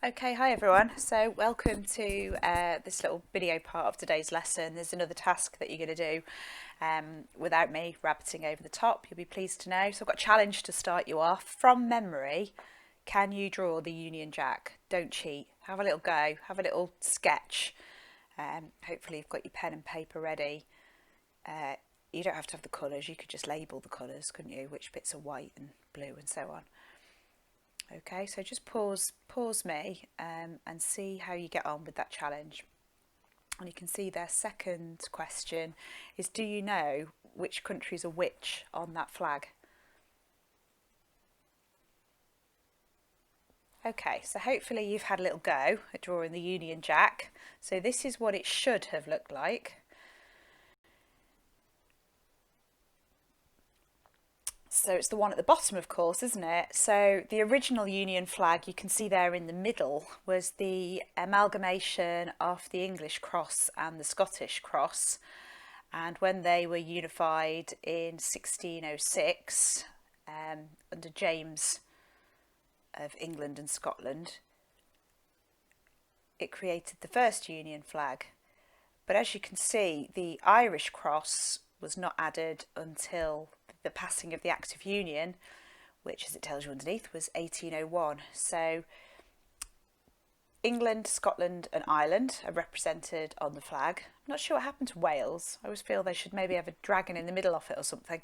Okay, hi everyone. So welcome to this little video part of today's lesson. There's another task that you're going to do without me rabbiting over the top. You'll be pleased to know. So I've got a challenge to start you off. From memory, can you draw the Union Jack? Don't cheat. Have a little go. Have a little sketch. Hopefully you've got your pen and paper ready. You don't have to have the colours. You could just label the colours, couldn't you? Which bits are white and blue and so on. Okay, so just pause me and see how you get on with that challenge. And you can see their second question is, do you know which countries are which on that flag? Okay, so hopefully you've had a little go at drawing the Union Jack. So this is what it should have looked like. So it's the one at the bottom, of course, isn't it? So the original Union flag, you can see there in the middle, was the amalgamation of the English cross and the Scottish cross. And when they were unified in 1606, under James of England and Scotland, it created the first Union flag. But as you can see, the Irish cross was not added until the passing of the Act of Union, which, as it tells you underneath, was 1801. So England, Scotland and Ireland are represented on the flag. I'm not sure what happened to Wales. I always feel they should maybe have a dragon in the middle of it or something.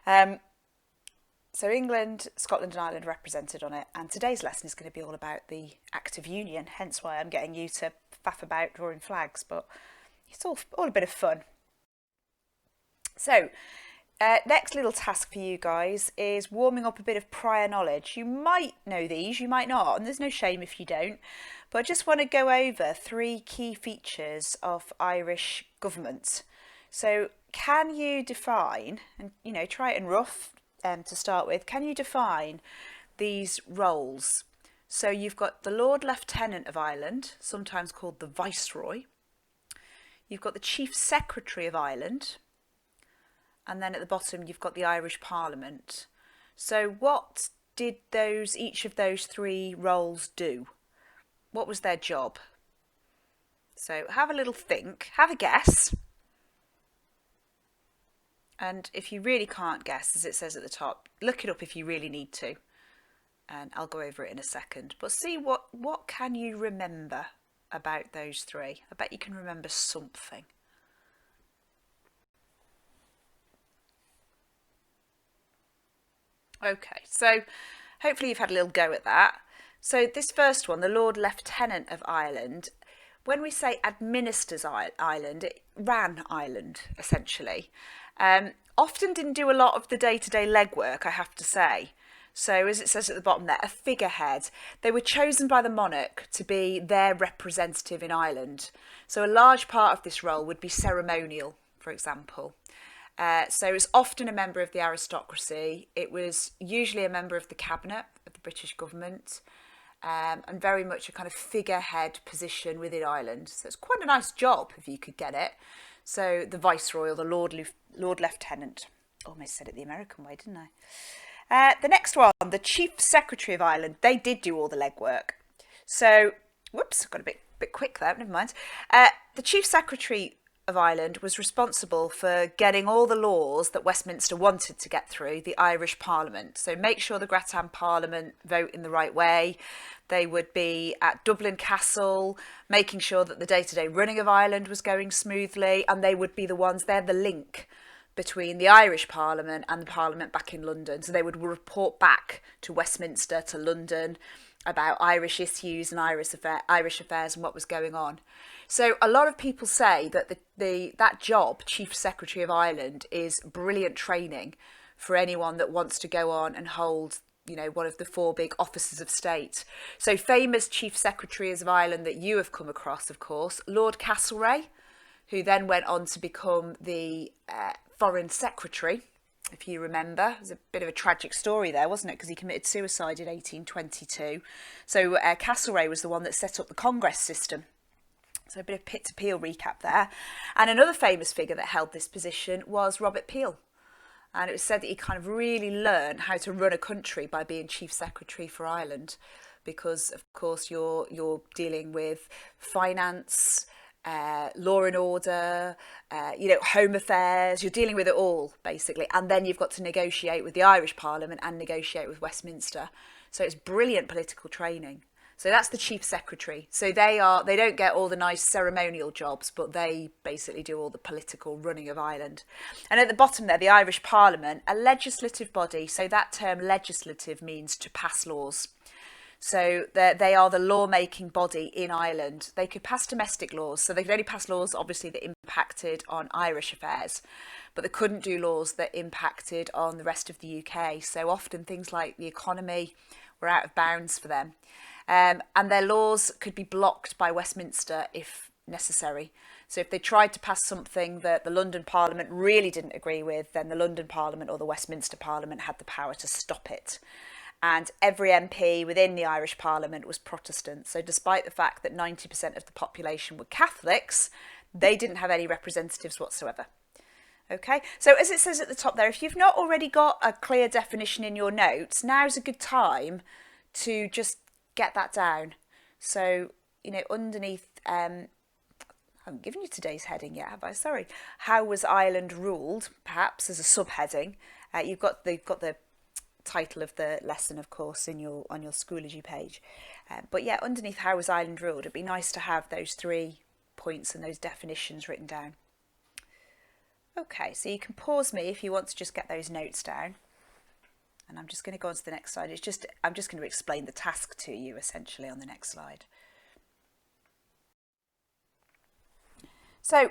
So England, Scotland and Ireland are represented on it, and today's lesson is going to be all about the Act of Union, hence why I'm getting you to faff about drawing flags, but it's all a bit of fun. So next little task for you guys is warming up a bit of prior knowledge. You might know these, you might not, and there's no shame if you don't, but I just want to go over 3 key features of Irish government. So can you define, and try it in rough to start with, can you define these roles? So you've got the Lord Lieutenant of Ireland, sometimes called the Viceroy. You've got the Chief Secretary of Ireland, and then at the bottom you've got the Irish Parliament. So what did each of those 3 roles do? What was their job? So have a little think, have a guess. And if you really can't guess, as it says at the top, look it up if you really need to. And I'll go over it in a second. But see what can you remember about those 3? I bet you can remember something. Okay, so hopefully you've had a little go at that. So this first one, the Lord Lieutenant of Ireland, when we say administers Ireland, it ran Ireland, essentially. Often didn't do a lot of the day-to-day legwork, I have to say. So as it says at the bottom there, a figurehead. They were chosen by the monarch to be their representative in Ireland. So a large part of this role would be ceremonial, for example. So it was often a member of the aristocracy. It was usually a member of the cabinet of the British government, and very much a kind of figurehead position within Ireland. So it's quite a nice job if you could get it. So the Viceroy or the Lord Lieutenant. Almost said it the American way, didn't I? The next one, the Chief Secretary of Ireland. They did do all the legwork. So, whoops, got a bit quick there, never mind. The Chief Secretary of Ireland was responsible for getting all the laws that Westminster wanted to get through the Irish Parliament. So make sure the Grattan Parliament vote in the right way. They would be at Dublin Castle, making sure that the day-to-day running of Ireland was going smoothly, and they would be the ones, they're the link between the Irish Parliament and the Parliament back in London. So they would report back to Westminster, to London, about Irish issues and Irish affairs and what was going on. So a lot of people say that that job, Chief Secretary of Ireland, is brilliant training for anyone that wants to go on and hold, one of the 4 big offices of state. So famous Chief Secretaries of Ireland that you have come across, of course, Lord Castlereagh, who then went on to become the Foreign Secretary, if you remember. It was a bit of a tragic story there, wasn't it? Because he committed suicide in 1822. So Castlereagh was the one that set up the Congress system. So a bit of pit to Peel recap there. And another famous figure that held this position was Robert Peel. And it was said that he kind of really learned how to run a country by being Chief Secretary for Ireland. because of course you're dealing with finance, law and order, home affairs. You're dealing with it all basically, and then you've got to negotiate with the Irish Parliament and negotiate with Westminster. So it's brilliant political training. So that's the Chief Secretary. So they don't get all the nice ceremonial jobs, but they basically do all the political running of Ireland. And at the bottom there, the Irish Parliament, a legislative body. So that term legislative means to pass laws. So they are the lawmaking body in Ireland. They could pass domestic laws, so they could only pass laws, obviously, that impacted on Irish affairs, but they couldn't do laws that impacted on the rest of the UK. So often things like the economy were out of bounds for them. And their laws could be blocked by Westminster if necessary. So if they tried to pass something that the London Parliament really didn't agree with, then the London Parliament or the Westminster Parliament had the power to stop it. And every MP within the Irish Parliament was Protestant. So despite the fact that 90% of the population were Catholics, they didn't have any representatives whatsoever. Okay, so as it says at the top there, if you've not already got a clear definition in your notes, now's a good time to just get that down. So, underneath, I haven't given you today's heading yet, have I? Sorry. How was Ireland ruled, perhaps, as a subheading? You've got the title of the lesson, of course, on your Schoology page. But yeah, underneath how was Ireland ruled, it'd be nice to have those 3 points and those definitions written down. Okay, so you can pause me if you want to just get those notes down. And I'm just going to go on to the next slide. I'm just going to explain the task to you essentially on the next slide. So,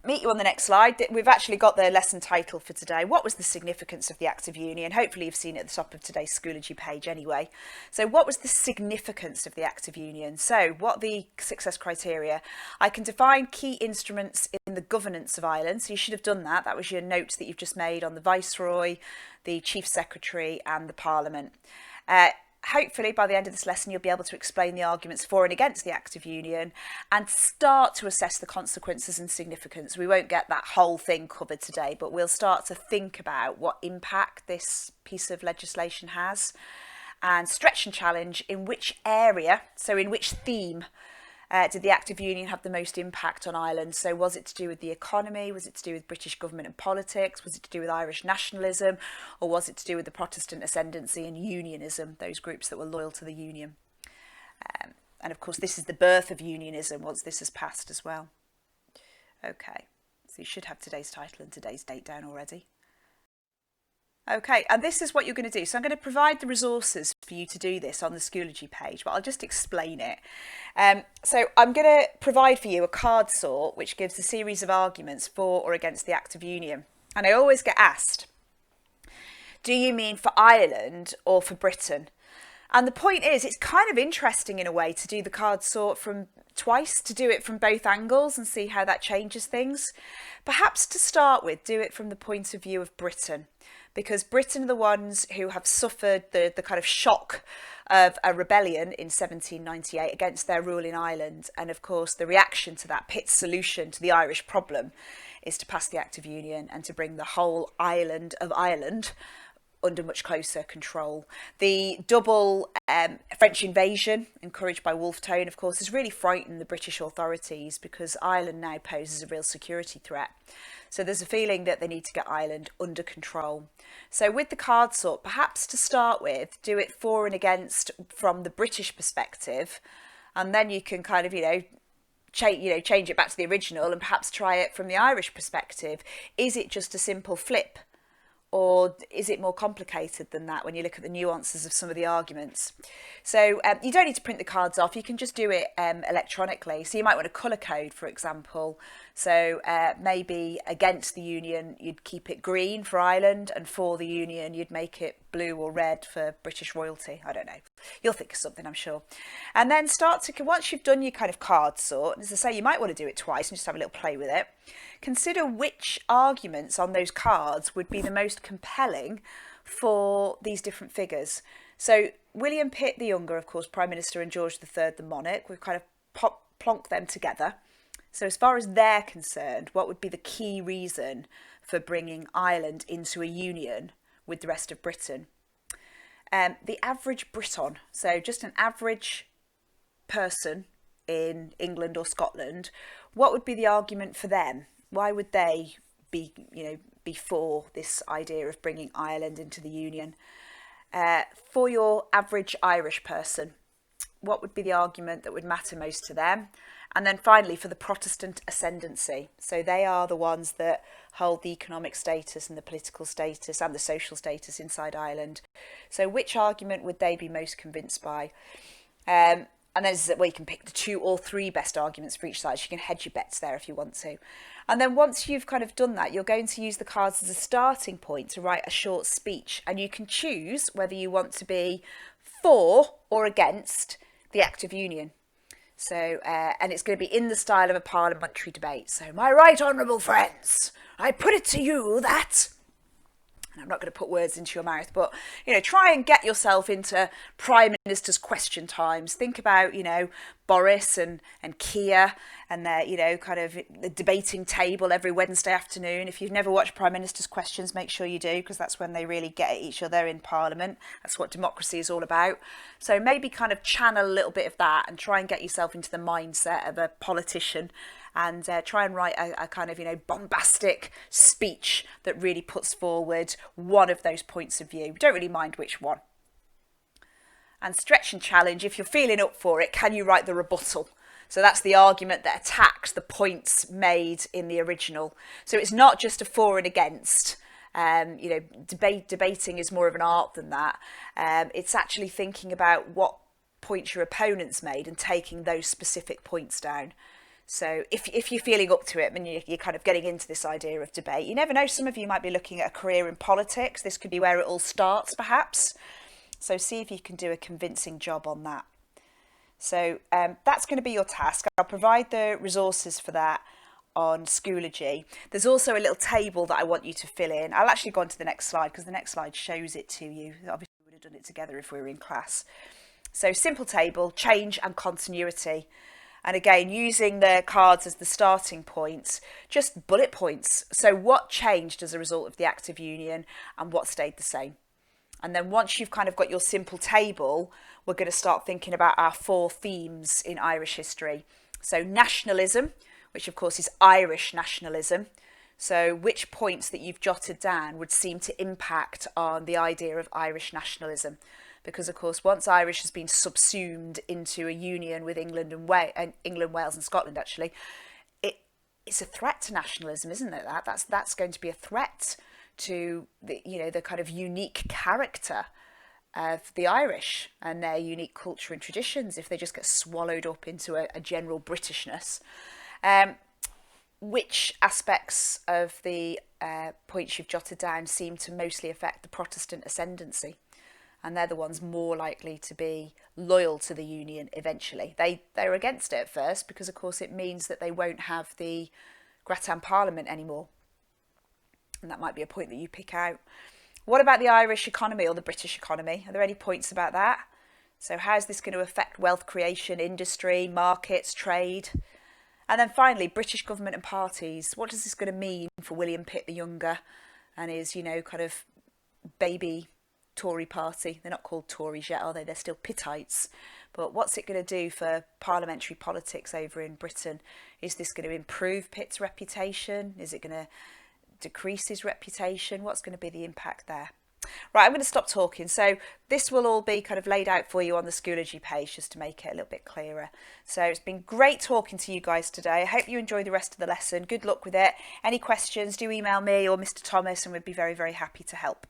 meet you on the next slide. We've actually got the lesson title for today. What was the significance of the Act of Union? Hopefully you've seen it at the top of today's Schoology page anyway. So what was the significance of the Act of Union? So what are the success criteria? I can define key instruments in the governance of Ireland. So you should have done that. That was your notes that you've just made on the Viceroy, the Chief Secretary and the Parliament. Hopefully by the end of this lesson you'll be able to explain the arguments for and against the Act of Union and start to assess the consequences and significance. We won't get that whole thing covered today, but we'll start to think about what impact this piece of legislation has and stretch and challenge in which area, so in which theme, did the Act of Union have the most impact on Ireland? So was it to do with the economy? Was it to do with British government and politics? Was it to do with Irish nationalism? Or was it to do with the Protestant ascendancy and unionism, those groups that were loyal to the Union? And of course, this is the birth of unionism once this has passed as well. Okay, so you should have today's title and today's date down already. Okay, and this is what you're going to do. So I'm going to provide the resources for you to do this on the Schoology page, but I'll just explain it. So I'm going to provide for you a card sort which gives a series of arguments for or against the Act of Union. And I always get asked, do you mean for Ireland or for Britain? And the point is, it's kind of interesting in a way to do the card sort from twice, to do it from both angles and see how that changes things. Perhaps to start with, do it from the point of view of Britain, because Britain are the ones who have suffered the kind of shock of a rebellion in 1798 against their rule in Ireland. And of course, the reaction to that, Pitt's solution to the Irish problem, is to pass the Act of Union and to bring the whole island of Ireland under much closer control. The double French invasion, encouraged by Wolfe Tone, of course, has really frightened the British authorities because Ireland now poses a real security threat. So there's a feeling that they need to get Ireland under control. So with the card sort, perhaps to start with, do it for and against from the British perspective, and then you can kind of, change it back to the original and perhaps try it from the Irish perspective. Is it just a simple flip? Or is it more complicated than that when you look at the nuances of some of the arguments? So you don't need to print the cards off. You can just do it electronically. So you might want to colour code, for example. So maybe against the Union, you'd keep it green for Ireland, and for the Union, you'd make it blue or red for British royalty. I don't know. You'll think of something, I'm sure. And then once you've done your kind of card sort, and as I say, you might want to do it twice and just have a little play with it. Consider which arguments on those cards would be the most compelling for these different figures. So William Pitt the Younger, of course, Prime Minister, and George III, the monarch, we've kind of plonked them together. So as far as they're concerned, what would be the key reason for bringing Ireland into a union with the rest of Britain? The average Briton, so just an average person in England or Scotland, what would be the argument for them? Why would they be, be for this idea of bringing Ireland into the Union? For your average Irish person, what would be the argument that would matter most to them? And then finally, for the Protestant ascendancy. So they are the ones that hold the economic status and the political status and the social status inside Ireland. So which argument would they be most convinced by? And then this is where you can pick the 2 or 3 best arguments for each side. So you can hedge your bets there if you want to. And then once you've kind of done that, you're going to use the cards as a starting point to write a short speech. And you can choose whether you want to be for or against the Act of Union. So, and it's going to be in the style of a parliamentary debate. So, my right honourable friends, I put it to you that... And I'm not going to put words into your mouth, but, try and get yourself into Prime Minister's question times. Think about, Boris and Keir and their, kind of the debating table every Wednesday afternoon. If you've never watched Prime Minister's questions, make sure you do, because that's when they really get at each other in Parliament. That's what democracy is all about. So maybe kind of channel a little bit of that and try and get yourself into the mindset of a politician, and try and write a kind of, bombastic speech that really puts forward one of those points of view. Don't really mind which one. And stretch and challenge, if you're feeling up for it, can you write the rebuttal? So that's the argument that attacks the points made in the original. So it's not just a for and against. Debating is more of an art than that. It's actually thinking about what points your opponents made and taking those specific points down. So if you're feeling up to it and you're kind of getting into this idea of debate, you never know, some of you might be looking at a career in politics. This could be where it all starts, perhaps. So see if you can do a convincing job on that. So that's going to be your task. I'll provide the resources for that on Schoology. There's also a little table that I want you to fill in. I'll actually go on to the next slide because the next slide shows it to you. Obviously, we would have done it together if we were in class. So simple table, change and continuity. And again, using the cards as the starting points, just bullet points. So what changed as a result of the Act of Union and what stayed the same? And then once you've kind of got your simple table, we're going to start thinking about our 4 themes in Irish history. So nationalism, which of course is Irish nationalism. So which points that you've jotted down would seem to impact on the idea of Irish nationalism? Because, of course, once Irish has been subsumed into a union with England, Wales and Scotland, actually, it's a threat to nationalism, isn't it? That's going to be a threat to the kind of unique character of the Irish and their unique culture and traditions if they just get swallowed up into a general Britishness. Which aspects of the points you've jotted down seem to mostly affect the Protestant ascendancy? And they're the ones more likely to be loyal to the Union eventually. They're against it at first because, of course, it means that they won't have the Grattan Parliament anymore. And that might be a point that you pick out. What about the Irish economy or the British economy? Are there any points about that? So how is this going to affect wealth creation, industry, markets, trade? And then finally, British government and parties. What is this going to mean for William Pitt the Younger and his, kind of baby Tory party? They're not called Tories yet, are they? They're still Pittites. But what's it going to do for parliamentary politics over in Britain? Is this going to improve Pitt's reputation? Is it going to decrease his reputation? What's going to be the impact there? Right, I'm going to stop talking. So this will all be kind of laid out for you on the Schoology page just to make it a little bit clearer. So it's been great talking to you guys today. I hope you enjoy the rest of the lesson. Good luck with it. Any questions, do email me or Mr. Thomas and we'd be very, very happy to help.